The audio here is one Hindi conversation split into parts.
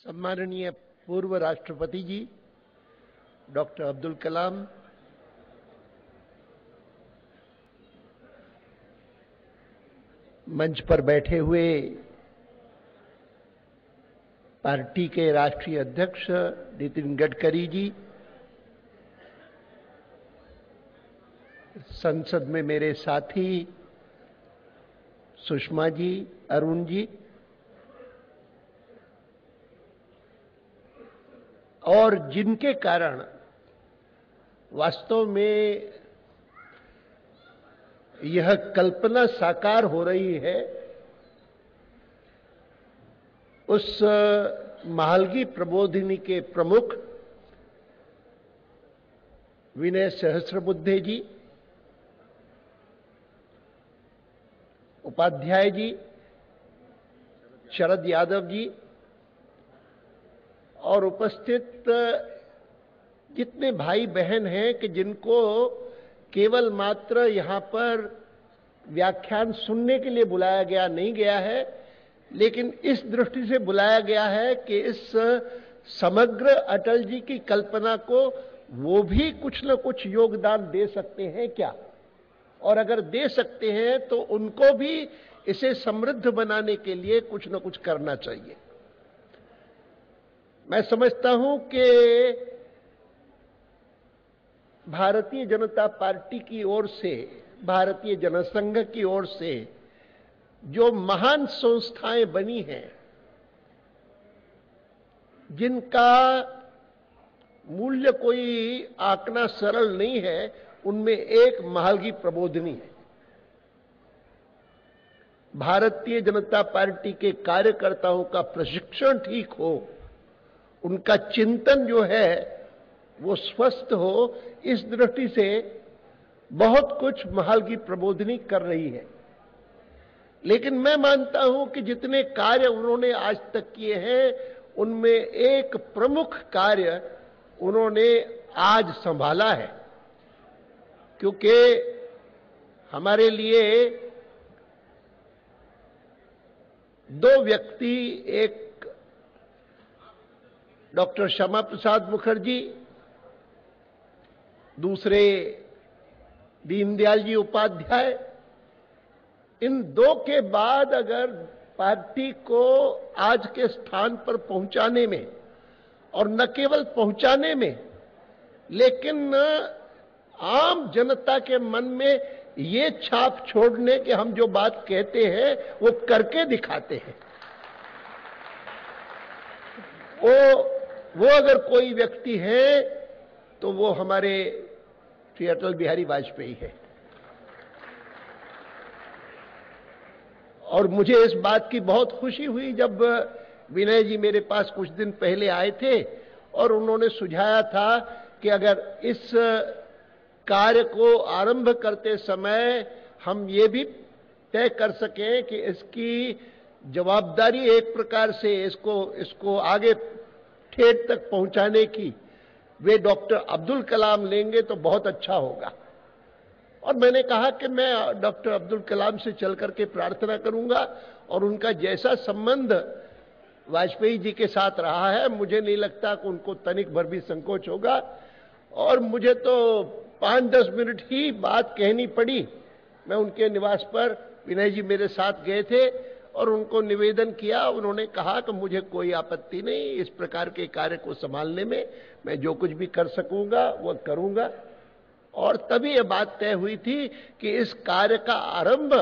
सम्माननीय पूर्व राष्ट्रपति जी डॉक्टर अब्दुल कलाम, मंच पर बैठे हुए पार्टी के राष्ट्रीय अध्यक्ष नितिन गडकरी जी, संसद में मेरे साथी सुषमा जी, अरुण जी और जिनके कारण वास्तव में यह कल्पना साकार हो रही है, उस महालगी प्रबोधिनी के प्रमुख विनय सहस्रबुद्धे जी, उपाध्याय जी, शरद यादव जी और उपस्थित जितने भाई बहन हैं कि जिनको केवल मात्र यहां पर व्याख्यान सुनने के लिए बुलाया गया नहीं गया है, लेकिन इस दृष्टि से बुलाया गया है कि इस समग्र अटल जी की कल्पना को वो भी कुछ न कुछ योगदान दे सकते हैं क्या, और अगर दे सकते हैं तो उनको भी इसे समृद्ध बनाने के लिए कुछ न कुछ करना चाहिए। मैं समझता हूं कि भारतीय जनता पार्टी की ओर से, भारतीय जनसंघ की ओर से जो महान संस्थाएं बनी हैं, जिनका मूल्य कोई आंकना सरल नहीं है, उनमें एक महालगी प्रबोधिनी है। भारतीय जनता पार्टी के कार्यकर्ताओं का प्रशिक्षण ठीक हो, उनका चिंतन जो है वो स्वस्थ हो, इस दृष्टि से बहुत कुछ महालगी प्रबोधिनी कर रही है। लेकिन मैं मानता हूं कि जितने कार्य उन्होंने आज तक किए हैं, उनमें एक प्रमुख कार्य उन्होंने आज संभाला है, क्योंकि हमारे लिए दो व्यक्ति, एक डॉक्टर श्यामा प्रसाद मुखर्जी, दूसरे दीनदयाल जी उपाध्याय, इन दो के बाद अगर पार्टी को आज के स्थान पर पहुंचाने में, और न केवल पहुंचाने में, लेकिन आम जनता के मन में ये छाप छोड़ने के हम जो बात कहते हैं वो करके दिखाते हैं, वो अगर कोई व्यक्ति है तो वो हमारे श्री अटल बिहारी वाजपेयी है। और मुझे इस बात की बहुत खुशी हुई जब विनय जी मेरे पास कुछ दिन पहले आए थे और उन्होंने सुझाया था कि अगर इस कार्य को आरंभ करते समय हम ये भी तय कर सकें कि इसकी जवाबदारी एक प्रकार से इसको आगे ठेठ तक पहुंचाने की वे डॉक्टर अब्दुल कलाम लेंगे तो बहुत अच्छा होगा। और मैंने कहा कि मैं डॉक्टर अब्दुल कलाम से चल करके प्रार्थना करूंगा, और उनका जैसा संबंध वाजपेयी जी के साथ रहा है, मुझे नहीं लगता कि उनको तनिक भर भी संकोच होगा। और मुझे तो 5-10 मिनट ही बात कहनी पड़ी। मैं उनके निवास पर, विनय जी मेरे साथ गए थे और उनको निवेदन किया। उन्होंने कहा कि मुझे कोई आपत्ति नहीं, इस प्रकार के कार्य को संभालने में मैं जो कुछ भी कर सकूंगा वह करूंगा। और तभी यह बात तय हुई थी कि इस कार्य का आरंभ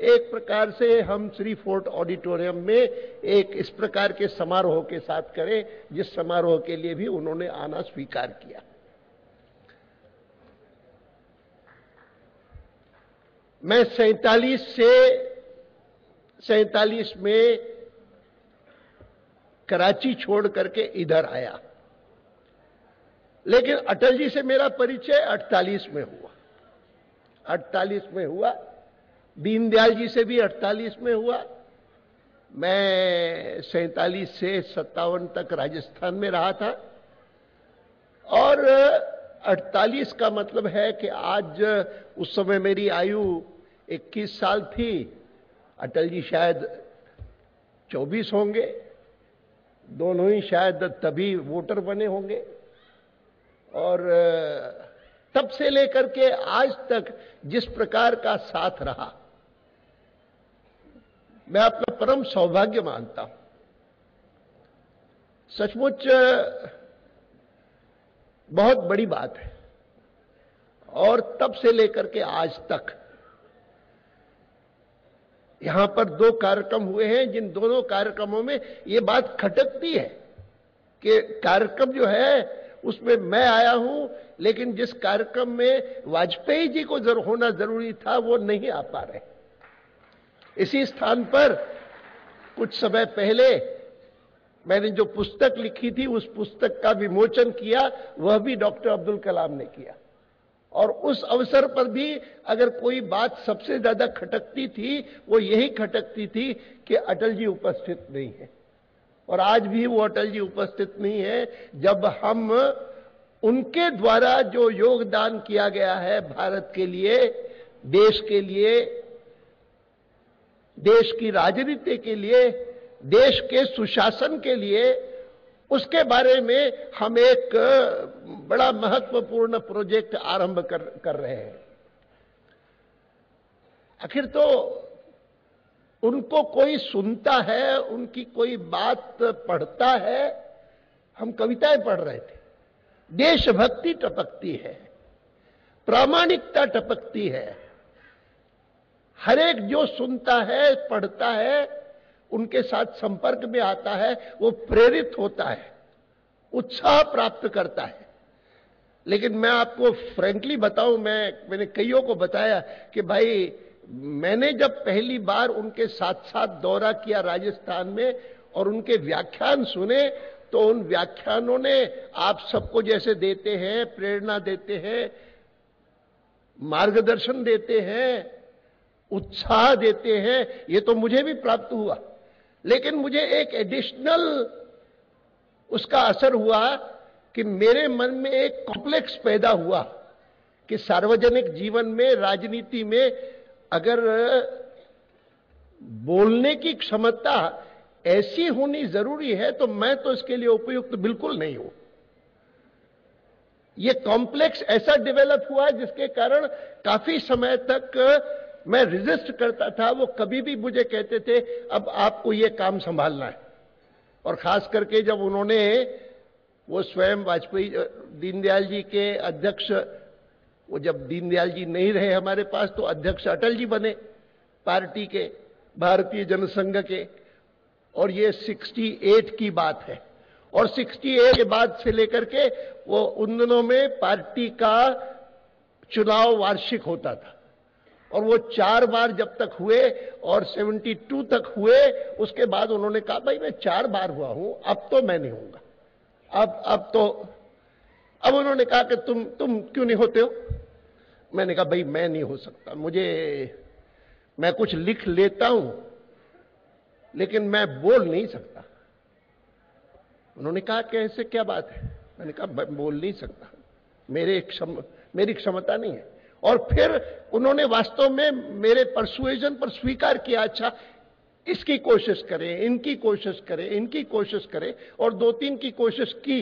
एक प्रकार से हम श्री फोर्ट ऑडिटोरियम में एक इस प्रकार के समारोह के साथ करें, जिस समारोह के लिए भी उन्होंने आना स्वीकार किया। मैं 47 में कराची छोड़ करके इधर आया, लेकिन अटल जी से मेरा परिचय 48 में हुआ। 48 में हुआ, दीनदयाल जी से भी 48 में हुआ। मैं 47 से 57 तक राजस्थान में रहा था, और 48 का मतलब है कि आज उस समय मेरी आयु 21 साल थी, अटल जी शायद 24 होंगे। दोनों ही शायद तभी वोटर बने होंगे। और तब से लेकर के आज तक जिस प्रकार का साथ रहा, मैं अपना परम सौभाग्य मानता हूं। सचमुच बहुत बड़ी बात है। और तब से लेकर के आज तक यहां पर 2 कार्यक्रम हुए हैं, जिन दोनों कार्यक्रमों में यह बात खटकती है कि कार्यक्रम जो है उसमें मैं आया हूं, लेकिन जिस कार्यक्रम में वाजपेयी जी को होना जरूरी था वो नहीं आ पा रहे। इसी स्थान पर कुछ समय पहले मैंने जो पुस्तक लिखी थी उस पुस्तक का विमोचन किया, वह भी डॉक्टर अब्दुल कलाम ने किया। और उस अवसर पर भी अगर कोई बात सबसे ज्यादा खटकती थी वो यही खटकती थी कि अटल जी उपस्थित नहीं है। और आज भी वो अटल जी उपस्थित नहीं है, जब हम उनके द्वारा जो योगदान किया गया है भारत के लिए, देश के लिए, देश की राजनीति के लिए, देश के सुशासन के लिए, उसके बारे में हम एक बड़ा महत्वपूर्ण प्रोजेक्ट आरंभ कर रहे हैं। आखिर तो उनको कोई सुनता है, उनकी कोई बात पढ़ता है। हम कविताएं पढ़ रहे थे, देशभक्ति टपकती है, प्रामाणिकता टपकती है। हर एक जो सुनता है, पढ़ता है, उनके साथ संपर्क में आता है, वो प्रेरित होता है, उत्साह प्राप्त करता है। लेकिन मैं आपको फ्रैंकली बताऊं, मैंने कईयों को बताया कि भाई मैंने जब पहली बार उनके साथ साथ दौरा किया राजस्थान में और उनके व्याख्यान सुने, तो उन व्याख्यानों ने आप सबको जैसे देते हैं, प्रेरणा देते हैं, मार्गदर्शन देते हैं, उत्साह देते हैं, ये तो मुझे भी प्राप्त हुआ। लेकिन मुझे एक एडिशनल उसका असर हुआ कि मेरे मन में एक कॉम्प्लेक्स पैदा हुआ कि सार्वजनिक जीवन में, राजनीति में अगर बोलने की क्षमता ऐसी होनी जरूरी है तो मैं तो इसके लिए उपयुक्त बिल्कुल नहीं हूं। यह कॉम्प्लेक्स ऐसा डेवलप हुआ जिसके कारण काफी समय तक मैं रेजिस्ट करता था। वो कभी भी मुझे कहते थे अब आपको यह काम संभालना है। और खास करके जब उन्होंने, वो स्वयं वाजपेयी, दीनदयाल जी के अध्यक्ष, वो जब दीनदयाल जी नहीं रहे हमारे पास तो अध्यक्ष अटल जी बने पार्टी के, भारतीय जनसंघ के। और ये 68 की बात है। और 68 के बाद से लेकर के वो उन दिनों में पार्टी का चुनाव वार्षिक होता था और वो 4 बार जब तक हुए और 72 तक हुए, उसके बाद उन्होंने कहा भाई मैं 4 बार हुआ हूं, अब तो मैं नहीं हूंगा। अब उन्होंने कहा कि तुम क्यों नहीं होते हो? मैंने कहा भाई मैं नहीं हो सकता, मैं कुछ लिख लेता हूं लेकिन मैं बोल नहीं सकता। उन्होंने कहा कि ऐसे क्या बात है? मैंने कहा मैं बोल नहीं सकता, मेरी क्षमता नहीं है। और फिर उन्होंने वास्तव में मेरे परसुएजन पर स्वीकार किया, अच्छा इसकी कोशिश करें, इनकी कोशिश करें, इनकी कोशिश करें। और 2-3 की कोशिश की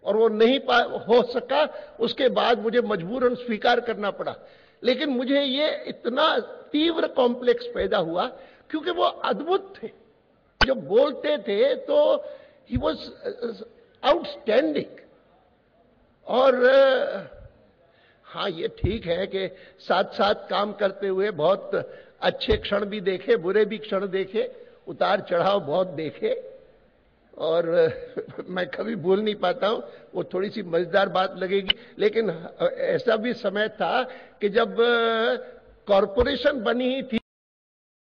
और वो नहीं हो सका। उसके बाद मुझे मजबूरन स्वीकार करना पड़ा। लेकिन मुझे ये इतना तीव्र कॉम्प्लेक्स पैदा हुआ क्योंकि वो अद्भुत थे। जो बोलते थे तो ही वॉज आउटस्टैंडिंग। और हाँ, ये ठीक है कि साथ साथ काम करते हुए बहुत अच्छे क्षण भी देखे, बुरे भी क्षण देखे, उतार चढ़ाव बहुत देखे। और मैं कभी भूल नहीं पाता हूं, वो थोड़ी सी मजेदार बात लगेगी, लेकिन ऐसा भी समय था कि जब कॉरपोरेशन बनी ही थी